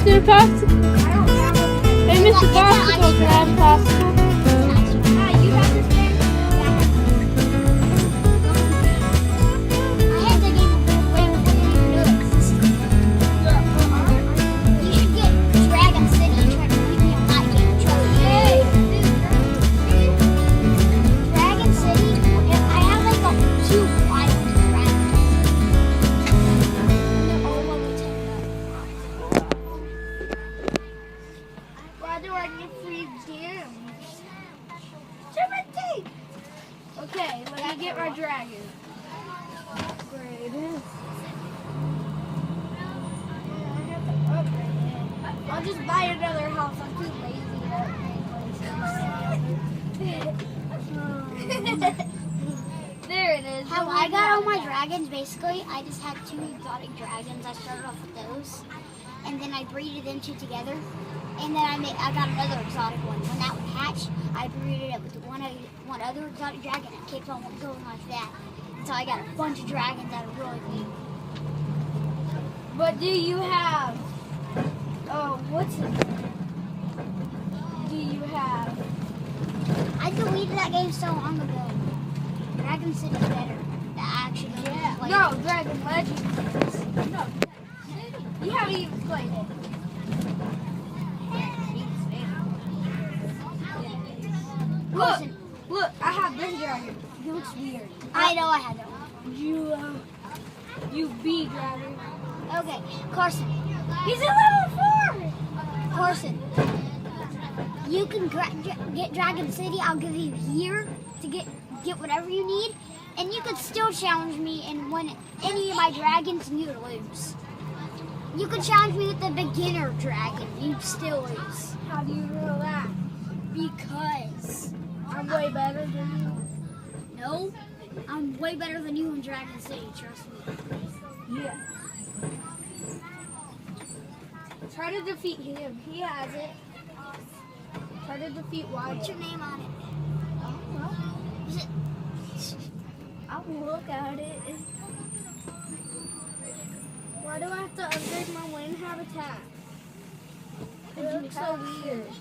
Mr. Popsicle. Hey, Mr. Popsicle, can I have a popsicle? You have this game? I had the game way before you even knew it existed. You should get Dragon City and try to beat me on that game. Trust me. Dragon City, I have like a 2 wild dragons. They're all level 10. Why do I get free gems? 17! Okay, let me get my dragon. I'll just buy another house. I'm too lazy to make places. There it is. How I got all my dragons, basically, I just had 2 exotic dragons. I started off with those. And then I breeded them 2 together. And then I got another exotic one. When that one hatched, I breeded it with one other exotic dragon and kept on going like that. Until I got a bunch of dragons that are really big. But do you have, what's it? Do you have? I deleted that game so long ago. Dragon City's better. Actually, Yeah. played No, it. Dragon Legends. No, you haven't even played it. Look, look, I have this dragon. He looks weird. I know I had that one. You B dragon. Okay, Carson. He's at level 4. Carson. You can get Dragon City. I'll give you a year to get whatever you need. And you could still challenge me and win any of my dragons and you'd lose. You could challenge me with the beginner dragon. You'd still lose. How do you know that? Because, I'm way better than you. no, I'm way better than you in Dragon City, trust me. Yeah. Try to defeat him. He has it. Try to defeat Wyatt. What's your name on it? Is it? I'll look at it. Why do I have to upgrade my wind habitat? It looks so weird.